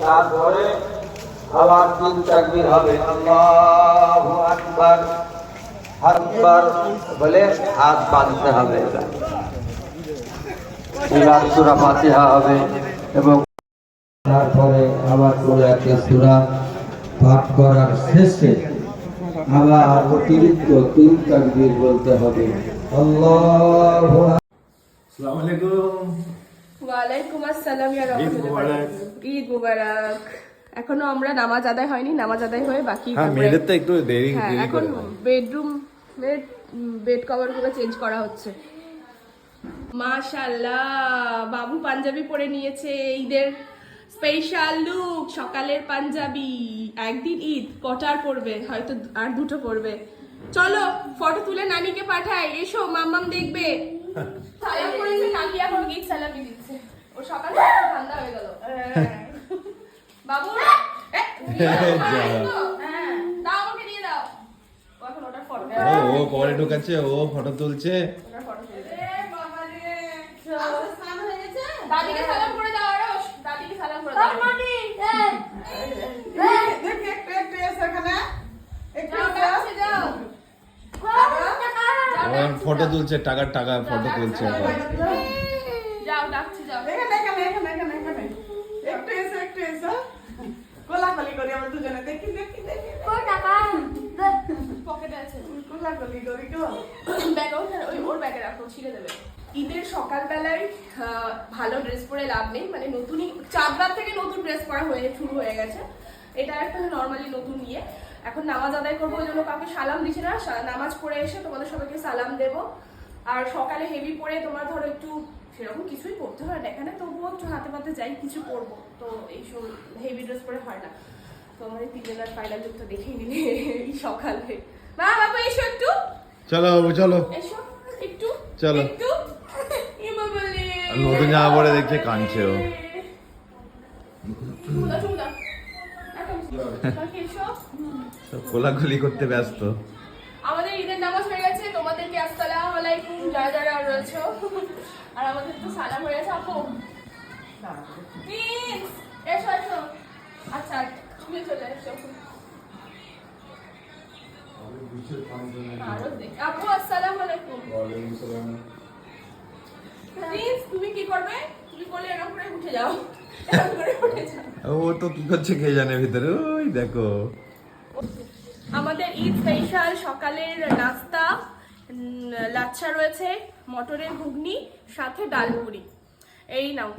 তারপরে আবার 3 তাকবীর হবে, আল্লাহু আকবার। আকবার বলে হাত বাঁধতে হবে, এবার সূরা ফাতিহা হবে এবং তারপরে আবার কোন একটা সূরা পাঠ করার শেষে আবার অতিরিক্ত 3 তাকবীর বলতে হবে। আল্লাহু আসসালামু আলাইকুম। ওয়ালাইকুম আসসালাম ইয়া রাহমাতুল্লাহ। ঈদ মুবারক। এখনো আমরা নামাজ আদায় হয়নি, নামাজ আদায় হয়ে বাকি মেয়েদের তো একটু দেরি এখন বেড কভার গুলো চেঞ্জ করা হচ্ছে। মাশাআল্লাহ, বাবু পাঞ্জাবি পরে নিয়েছে, ঈদের স্পেশাল লুক, সকালের পাঞ্জাবি। একদিন ঈদ, কটার পরবে? হয়তো আর 2টো পরবে। চলো ফটো তুলে নানিকে পাঠাই, এসো মাম্মাম দেখবে। সালাম করেছে, কাকি এখন গিয়ে সালামি দিচ্ছে। ও সকাল থেকে ঠান্ডা হয়ে গেল। বাবু দাও, আমাকে দিয়ে দাও। এখন ওটা ফটো ও পরে ঢোকাচ্ছে, ও ফটো তুলছে। দাদিকে সালাম করে দাও, আরশ দাদিকে সালাম করে দাও। ফটো তুলছে, টাকার ফটো তুলছে। যাও ডাকছি, যাও। কোলাকুলি করি আমরা দুজনে, দেখি দেখি দেখি পকেটে আছে কোলাকুলি করি গো। ব্যাগ ওর ব্যাগে রাখো, ছিঁড়ে দেবে। ঈদের সকালবেলায় ভালো ড্রেস পরে লাভ নেই, মানে নতুনই চাঁদরাত থেকে নতুন ড্রেস পরা শুরু হয়ে গেছে। এটা একটা নর্মালি নতুন ইয়ে। এখন নামাজ আদায় করবো, ওই জন্য কাউকে সালাম দিচ্ছি না। নামাজ পড়ে এসে তোমাদের সবাইকে সালাম দেবো। আর সকালে হেভি পরে তোমার ধরো একটু সেরকম কিছুই পড়তে হয় না এখানে, তবুও একটু হাতে পাতে যাই কিছু পরবো, তো এইসব হেভি ড্রেস পরে হয় না। তো আমাদের তিনজনের ফাইনাল লুকটা দেখেই নিলে এই সকালে। মা বাবা এসো একটু, চলো চলো এসো একটু, চলো। একটু ইমা বলে নতুন জামা পরে দেখছে, কাঁদছে ও। চুমুদা চুমুদা এখন বাকি এসো। কোলাকুলি করতে ব্যস্ত। আমাদের ঈদের নামাজ হয়ে গেছে, তোমাদেরকে আসসালামু আলাইকুম যারা যারা রয়েছো, আর আমাদের তো সালাম হয়ে গেছে। আপু প্লিজ এসো এসো। আচ্ছা তুমি চলে এসো। আপু আসসালামু আলাইকুম। প্লিজ তুমি কি করবে? তুমি বলে এরকম করে উঠে যাও, এরকম করে উঠে যাও। ও তো কি করছে কে জানে ভিতরে, ওই দেখো। আমাদের ঈদ স্পেশাল সকালের নাস্তা, লাচ্ছা রয়েছে, মটরের ঘুগনি, সাথে ডাল পুরি। এই নাও